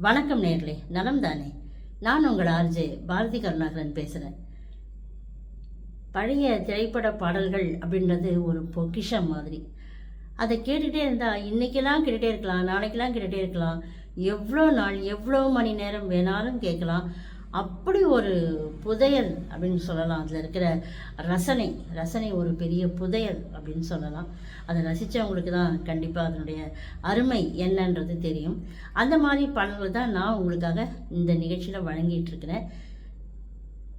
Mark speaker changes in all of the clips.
Speaker 1: வணக்கம் நேர்களே, நலம் தானே? நான் உங்கள் ஆர்ஜே பாரதி கருணாகரன் பேசுகிறேன். பழைய திரைப்பட பாடல்கள் அப்படின்றது ஒரு பொக்கிஷம் மாதிரி. அதை கேட்டுகிட்டே இருந்தால் இன்றைக்கெல்லாம் கேட்டுகிட்டே இருக்கலாம், நாளைக்கெல்லாம் கேட்டுகிட்டே இருக்கலாம், எவ்வளோ நாள் எவ்வளோ மணி நேரம் வேணாலும் கேட்கலாம். அப்படி ஒரு புதையல் அப்படின்னு சொல்லலாம். அதில் இருக்கிற ரசனை ஒரு பெரிய புதையல் அப்படின்னு சொல்லலாம். அதை ரசித்தவங்களுக்கு தான் கண்டிப்பாக அதனுடைய அருமை என்னன்றது தெரியும். அந்த மாதிரி பாடல்கள் தான் நான் உங்களுக்காக இந்த நிகழ்ச்சியில் வழங்கிட்டு இருக்கிறேன்.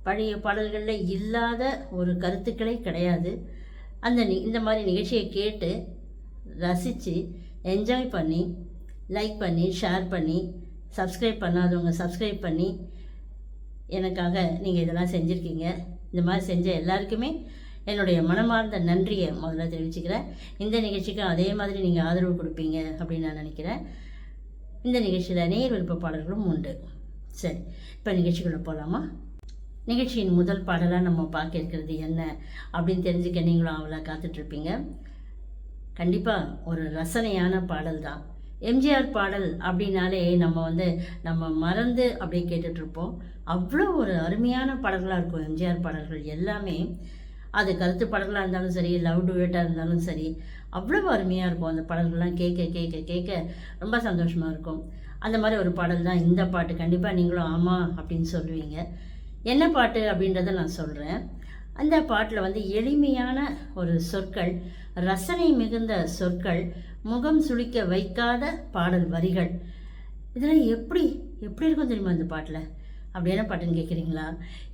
Speaker 1: பழைய பாடல்களில் இல்லாத ஒரு கருத்துக்களே கிடையாது. இந்த மாதிரி நிகழ்ச்சியை கேட்டு ரசித்து என்ஜாய் பண்ணி லைக் பண்ணி ஷேர் பண்ணி சப்ஸ்கிரைப் பண்ணாதவங்க சப்ஸ்கிரைப் பண்ணி எனக்காக நீங்கள் இதெல்லாம் செஞ்சுருக்கீங்க. இந்த மாதிரி செஞ்ச எல்லாருக்குமே என்னுடைய மனமார்ந்த நன்றியை முதல்ல தெரிவிச்சுக்கிறேன். இந்த நிகழ்ச்சிக்கும் அதே மாதிரி நீங்கள் ஆதரவு கொடுப்பீங்க அப்படின்னு நான் நினைக்கிறேன். இந்த நிகழ்ச்சியில் நேர் விருப்ப பாடல்களும் உண்டு. சரி, இப்போ நிகழ்ச்சிக்குள்ளே போகலாமா? நிகழ்ச்சியின் முதல் பாடலாக நம்ம பார்க்க இருக்கிறது என்ன அப்படின்னு தெரிஞ்சுக்க நீங்களும் அவளை காத்துட்ருப்பீங்க. கண்டிப்பாக ஒரு ரசனையான பாடல் தான். எம்ஜிஆர் பாடல் அப்படின்னாலே நம்ம மறந்து அப்படியே கேட்டுட்ருப்போம். அவ்வளோ ஒரு அருமையான பாடல்களாக இருக்கும் எம்ஜிஆர் பாடல்கள் எல்லாமே. அது கருத்து பாடல்களாக இருந்தாலும் சரி, லவ் டுவேட்டாக இருந்தாலும் சரி, அவ்வளோ அருமையாக இருக்கும். அந்த பாடல்கள்லாம் கேட்க கேட்க கேட்க ரொம்ப சந்தோஷமாக இருக்கும். அந்த மாதிரி ஒரு பாடல் தான் இந்த பாட்டு. கண்டிப்பாக நீங்களும் ஆமாம் அப்படின்னு சொல்லுவீங்க. என்ன பாட்டு அப்படின்றத நான் சொல்கிறேன். அந்த பாட்டில் எளிமையான ஒரு சொற்கள், ரசனை மிகுந்த சொற்கள், முகம் சுளிக்க வைக்காத பாடல் வரிகள். இதெல்லாம் எப்படி இருக்கும் தெரியுமா இந்த பாட்டில்? அப்படி என்ன பாட்டுன்னு கேட்குறீங்களா?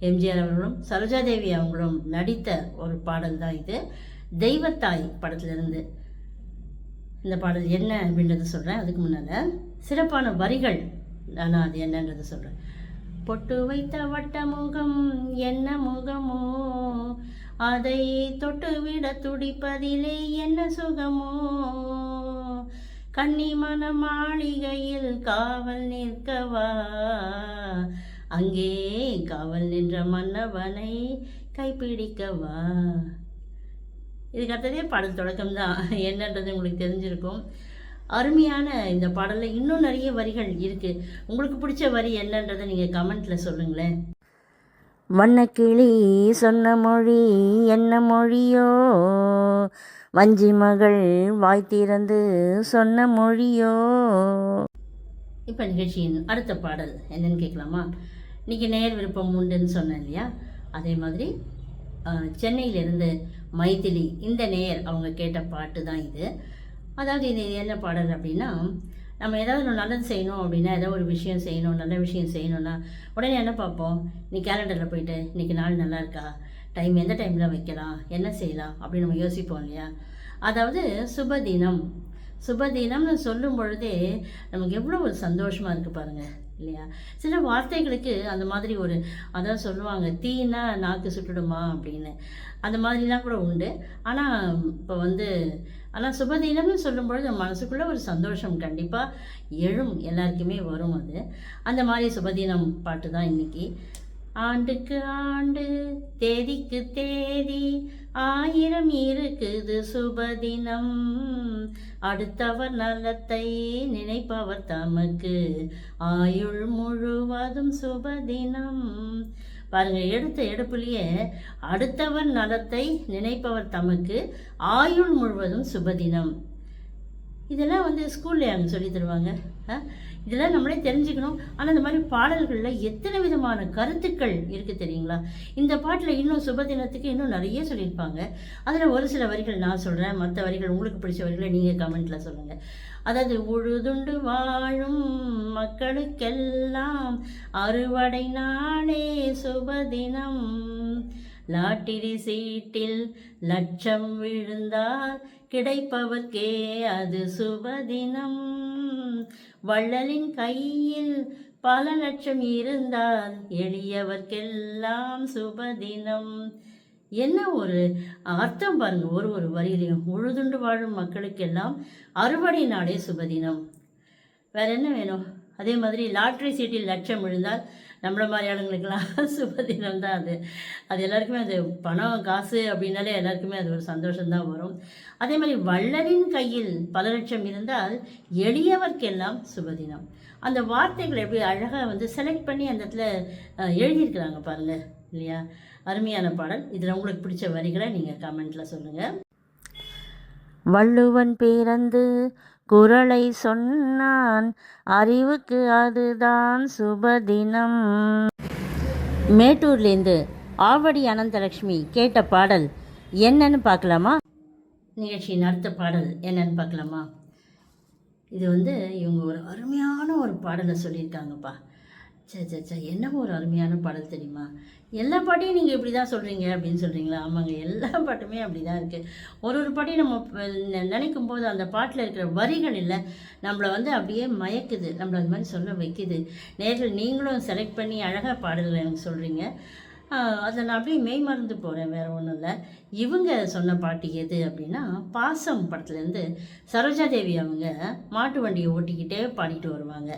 Speaker 1: எம்ஜிஆர் அவர்களும் சரோஜாதேவி அவங்களும் நடித்த ஒரு பாடல் தான் இது. தெய்வத்தாய் படத்திலிருந்து இந்த பாடல் என்ன அப்படின்றத சொல்கிறேன். அதுக்கு முன்னால் சிறப்பான வரிகள் நான் அது என்னன்றதை சொல்கிறேன். பொட்டு வைத்த வட்ட முகம் என்ன முகமோ, அதை தொட்டுவிட துடிப்பதிலே என்ன சுகமோ, கன்னிமன மாளிகையில் காவல் நிற்கவா, அங்கே காவல் நின்ற மன்னவனை கைப்பிடிக்கவா. இதுக்கு அடுத்ததே பாடல் தொடக்கம்தான். என்னன்றது உங்களுக்கு தெரிஞ்சிருக்கும். அருமையான இந்த பாடலில் இன்னும் நிறைய வரிகள் இருக்குது. உங்களுக்கு பிடிச்ச வரி என்னன்றதை நீங்கள் கமெண்ட்டில் சொல்லுங்களேன். வண்ணக்கிளி சொன்ன மொழி என்ன மொழியோ, வஞ்சி மகள் வாய் திறந்து சொன்ன மொழியோ. இப்போ நிகழ்ச்சியின் அடுத்த பாடல் என்னன்னு கேட்கலாமா? இன்றைக்கி நேர் விருப்பம் உண்டுன்னு சொன்னேன் இல்லையா? அதே மாதிரி சென்னையிலேருந்து மைதிலி இந்த நேர் அவங்க கேட்ட பாட்டு தான் இது. அதாவது இது என்ன பாடல் அப்படின்னா, நம்ம ஏதாவது ஒரு நல்லது செய்யணும் அப்படின்னா, ஏதாவது ஒரு விஷயம் செய்யணும், நல்ல விஷயம் செய்யணும்னா உடனே என்ன பார்ப்போம்? நீ கேலண்டரில் போயிட்டு இன்றைக்கி நாள் நல்லா இருக்கா, டைம் எந்த டைமில் வைக்கலாம், என்ன செய்யலாம் அப்படின்னு நம்ம யோசிப்போம் இல்லையா? அதாவது சுபதினம்னு சொல்லும் பொழுதே நமக்கு எவ்வளோ ஒரு சந்தோஷமாக இருக்குது பாருங்கள் இல்லையா? சில வார்த்தைகளுக்கு அந்த மாதிரி அதான் சொல்லுவாங்க, தீனா நாக்கு சுட்டுடுமா அப்படின்னு. அந்த மாதிரிலாம் கூட உண்டு. ஆனால் சுபதினம்னு சொல்லும் பொழுது நம்ம மனசுக்குள்ளே ஒரு சந்தோஷம் கண்டிப்பாக எழும், எல்லாருக்குமே வரும் அது. அந்த மாதிரி சுபதினம் பாட்டு தான் இன்றைக்கி. ஆண்டுக்கு ஆண்டு தேதிக்கு தேதி 1000 இருக்குது சுபதினம், அடுத்தவர் நலத்தை நினைப்பவர் தமக்கு ஆயுள் முழுவதும் சுபதினம். பாருங்க, எடுத்த எடுப்புலேயே அடுத்தவர் நலத்தை நினைப்பவர் தமக்கு ஆயுள் முழுவதும் சுபதினம். இதெல்லாம் ஸ்கூல்ல அங்கே சொல்லி தருவாங்க. இதெல்லாம் நம்மளே தெரிஞ்சுக்கணும். ஆனால் இந்த மாதிரி பாடல்களில் எத்தனை விதமான கருத்துக்கள் இருக்குது தெரியுங்களா? இந்த பாட்டில் இன்னும் சுபதினத்துக்கு இன்னும் நிறைய சொல்லியிருப்பாங்க. அதில் ஒரு சில வரிகள் நான் சொல்கிறேன், மற்ற வரிகள் உங்களுக்கு பிடிச்ச வரிகளை நீங்கள் கமெண்ட்டில் சொல்லுங்கள். அதாவது, உழுதுண்டு வாழும் மக்களுக்கெல்லாம் அறுவடை நாளே சுபதினம், லாட்டிரி சீட்டில் லட்சம் விழுந்தால் கிடைப்பவர்க்கே அது சுபதினம், வள்ளலின் கையில் பல லட்சம் இருந்தால் எளியவர்க்கெல்லாம் சுபதினம். என்ன ஒரு அர்த்தம் பாருங்க ஒரு வரியிலையும். உழுதுண்டு வாழும் மக்களுக்கெல்லாம் அறுவடை நாளே சுபதினம். வேற என்ன வேணும்? அதே மாதிரி லாட்ரி சீட்டில் லட்சம் விழுந்தால் நம்மள மாதிரி ஆளுங்களுக்கெல்லாம் சுபதினம் தான் அது. அது எல்லாருக்குமே அது பணம் காசு அப்படின்னாலே எல்லாருக்குமே அது ஒரு சந்தோஷம்தான் வரும். அதே மாதிரி வள்ளலின் கையில் பல லட்சம் இருந்தால் எளியவர்க்கெல்லாம் சுபதினம். அந்த வார்த்தைகளை எப்படி அழகாக வந்து செலக்ட் பண்ணி அந்த இடத்துல எழுதியிருக்கிறாங்க பாருங்கள் இல்லையா? அருமையான பாடல். இதில் உங்களுக்கு பிடிச்ச வரிகளை நீங்கள் கமெண்ட்டில் சொல்லுங்கள்.
Speaker 2: வள்ளுவன் பிறந்து குறளை சொன்னான், அறிவுக்கு அதுதான் சுபதினம்.
Speaker 1: மேட்டூர்லேருந்து ஆவடி அனந்தலக்ஷ்மி கேட்ட பாடல் என்னன்னு பார்க்கலாமா? நிகழ்ச்சியின் அடுத்த பாடல் என்னன்னு பார்க்கலாமா? இது வந்து இவங்க ஒரு அருமையான ஒரு பாடலை சொல்லியிருக்காங்கப்பா. என்னவோ ஒரு அருமையான பாடல் தெரியுமா? எல்லா பாட்டையும் நீங்கள் இப்படி தான் சொல்கிறீங்க அப்படின்னு சொல்கிறீங்களா? ஆமாங்க, எல்லா பாட்டுமே அப்படி தான் இருக்குது. ஒரு பாட்டையும் நம்ம நினைக்கும் போது அந்த பாட்டில் இருக்கிற வரிகள் இல்லை நம்மளை வந்து அப்படியே மயக்குது, நம்மளை அது மாதிரி சொல்ல வைக்குது. நேரில் நீங்களும் செலக்ட் பண்ணி அழகாக பாடல்கள் எனக்கு சொல்கிறீங்க. அதை நான் அப்படியே மெய் மறந்து போகிறேன், வேறு ஒன்றும் இல்லை. இவங்க சொன்ன பாட்டு எது அப்படின்னா, பாசம் படத்துலேருந்து சரோஜாதேவி அவங்க மாட்டு வண்டியை ஓட்டிக்கிட்டே பாடிட்டு வருவாங்க.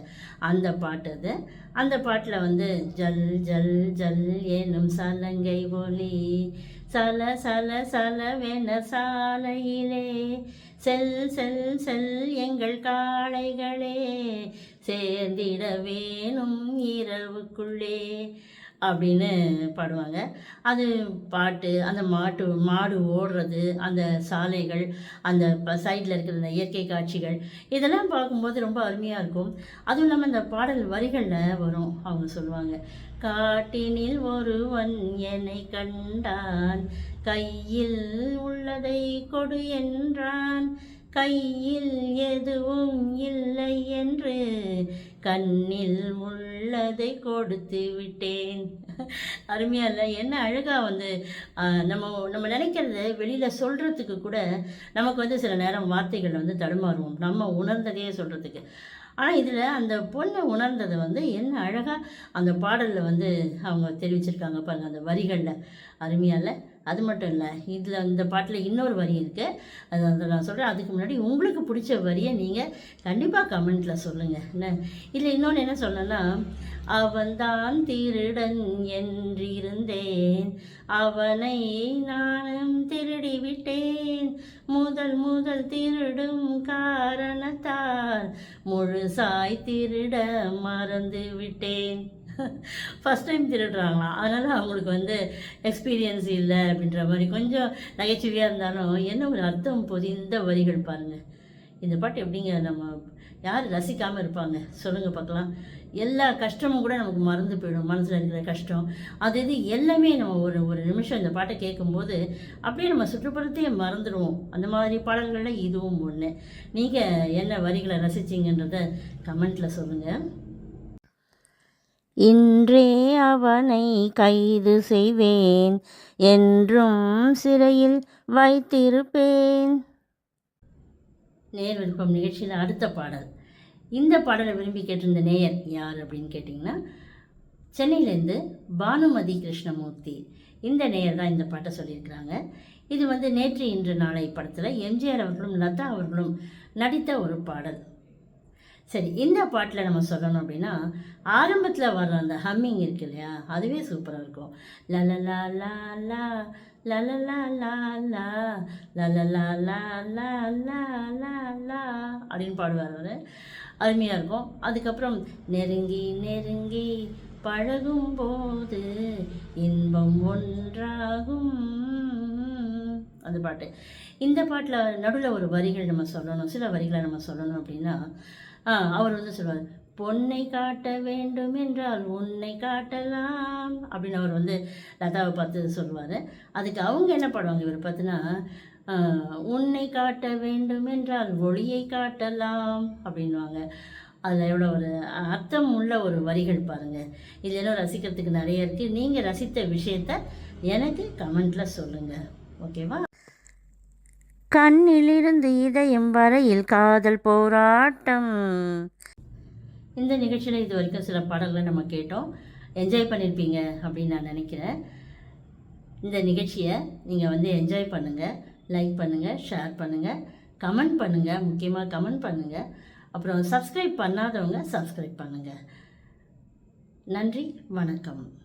Speaker 1: அந்த பாட்டு அது. அந்த பாட்டில் வந்து ஜல் ஜல் ஜல் ஏனும் சலங்கை ஒலி சல சல சல வேண சாலையிலே செல் செல் செல் எங்கள் காளைகளே சேர்ந்திட வேணும் இரவுக்குள்ளே அப்படின்னு பாடுவாங்க. அது பாட்டு, அந்த மாடு ஓடுறது, அந்த சாலைகள், அந்த சைடில் இருக்கிற அந்த இயற்கை காட்சிகள், இதெல்லாம் பார்க்கும்போது ரொம்ப அருமையாக இருக்கும். அதுவும் இல்லாமல் இந்த பாடல் வரிகளில் வரும், அவங்க சொல்லுவாங்க, காட்டினில் ஒருவன் என்னை கண்டான், கையில் உள்ளதை கொடு என்றான், கையில் எதுவும் இல்லை என்று கண்ணில் உள்ளதை கொடுத்து விட்டேன். அருமையாக இல்லை? என்ன அழகாக வந்து நம்ம நினைக்கிறத வெளியில் சொல்கிறதுக்கு கூட நமக்கு வந்து சில நேரம் வார்த்தைகள் வந்து தடுமாறுவோம், நம்ம உணர்ந்ததையே சொல்கிறதுக்கு. ஆனால் இதில் அந்த பொண்ணை உணர்ந்ததை வந்து என்ன அழகாக அந்த பாடலில் வந்து அவங்க தெரிவிச்சிருக்காங்க பாருங்கள், அந்த வரிகளில். அருமையாக இல்லை? அது மட்டும் இல்லை, இதில் இந்த பாட்டில் இன்னொரு வரி இருக்குது, அது வந்து நான் சொல்கிறேன். அதுக்கு முன்னாடி உங்களுக்கு பிடிச்ச வரியை நீங்கள் கண்டிப்பாக கமெண்ட்டில் சொல்லுங்கள். என்ன இதில் இன்னொன்று என்ன சொன்னேன்னா, அவன்தான் திருடன் என்றிருந்தேன், அவனை நானும் திருடி விட்டேன், முதல் திருடும் காரணத்தால் முழுசாய் திருட மறந்து விட்டேன். ஃபஸ்ட் டைம் திருடுறாங்களாம், அதனால் அவங்களுக்கு வந்து எக்ஸ்பீரியன்ஸ் இல்லை அப்படின்ற மாதிரி கொஞ்சம் நகைச்சுவையாக இருந்தாலும் என்ன ஒரு அர்த்தம் பொதிந்த வரிகள் பாருங்கள். இந்த பாட்டு எப்படிங்க நம்ம யார் ரசிக்காமல் இருப்பாங்க சொல்லுங்கள் பார்க்கலாம். எல்லா கஷ்டமும் கூட நமக்கு மறந்து போயிடும், மனசில் இருக்கிற கஷ்டம் அது இது எல்லாமே நம்ம ஒரு நிமிஷம் இந்த பாட்டை கேட்கும்போது அப்படியே நம்ம சுற்றுப்புறத்தையே மறந்துடுவோம். அந்த மாதிரி பாடல்களில் இதுவும் ஒன்று. நீங்கள் என்ன வரிகளை ரசிச்சிங்கன்றதை கமெண்ட்டில் சொல்லுங்கள்.
Speaker 2: இன்றே அவனை கைது செய்வேன், என்றும் சிறையில் வைத்திருப்பேன்.
Speaker 1: நேர் விருப்பம் நிகழ்ச்சியில் அடுத்த பாடல். இந்த பாடலை விரும்பி கேட்டிருந்த நேயர் யார் அப்படின்னு கேட்டிங்கன்னா, சென்னையிலேருந்து பானுமதி கிருஷ்ணமூர்த்தி. இந்த நேயர் தான் இந்த பாட்டை சொல்லியிருக்கிறாங்க. இது வந்து நேற்று இன்று நாளை படத்தில் எம்ஜிஆர் அவர்களும் லதா அவர்களும் நடித்த ஒரு பாடல். சரி, இந்த பாட்டில் நம்ம சொல்லணும் அப்படின்னா, ஆரம்பத்தில் வர்ற அந்த ஹம்மிங் இருக்கு இல்லையா, அதுவே சூப்பராக இருக்கும். லலலா லா லா லலலா லா லா லலலா லா லா லா லா லா அப்படின்னு பாடுவார் அவர். அருமையாக இருக்கும். அதுக்கப்புறம் நெருங்கி நெருங்கி பழகும் போது இன்பம் ஒன்றாகும் அந்த பாட்டு. இந்த பாட்டில் நடுவில் ஒரு வரிகள் நம்ம சொல்லணும், சில வரிகளை நம்ம சொல்லணும் அப்படின்னா, அவர் வந்து சொல்லுவார், பொன்னை காட்ட வேண்டும் என்றால் உன்னை காட்டலாம் அப்படின்னு அவர் வந்து லதாவை பார்த்து சொல்லுவார். அதுக்கு அவங்க என்ன பாடுவாங்க இவர் பார்த்தினா, உன்னை காட்ட வேண்டும் என்றால் ஒளியை காட்டலாம் அப்படின்வாங்க. அதில் எவ்வளோ ஒரு அர்த்தம் உள்ள ஒரு வரிகள் பாருங்கள். இதெல்லாம் ரசிக்கிறதுக்கு நிறைய இருக்குது. நீங்கள் ரசித்த விஷயத்த எனக்கு கமெண்ட்டில் சொல்லுங்கள், ஓகேவா?
Speaker 2: கண்ணிலிருந்து இதயம் வரையில் காதல் போராட்டம்.
Speaker 1: இந்த நிகழ்ச்சியில் இது வரைக்கும் சில பாடல்களை நம்ம கேட்டோம், என்ஜாய் பண்ணியிருப்பீங்க அப்படின்னு நான் நினைக்கிறேன். இந்த நிகழ்ச்சியை நீங்கள் வந்து என்ஜாய் பண்ணுங்கள், லைக் பண்ணுங்கள், ஷேர் பண்ணுங்கள், கமெண்ட் பண்ணுங்கள், முக்கியமாக கமெண்ட் பண்ணுங்கள். அப்புறம் சப்ஸ்கிரைப் பண்ணாதவங்க சப்ஸ்கிரைப் பண்ணுங்கள். நன்றி, வணக்கம்.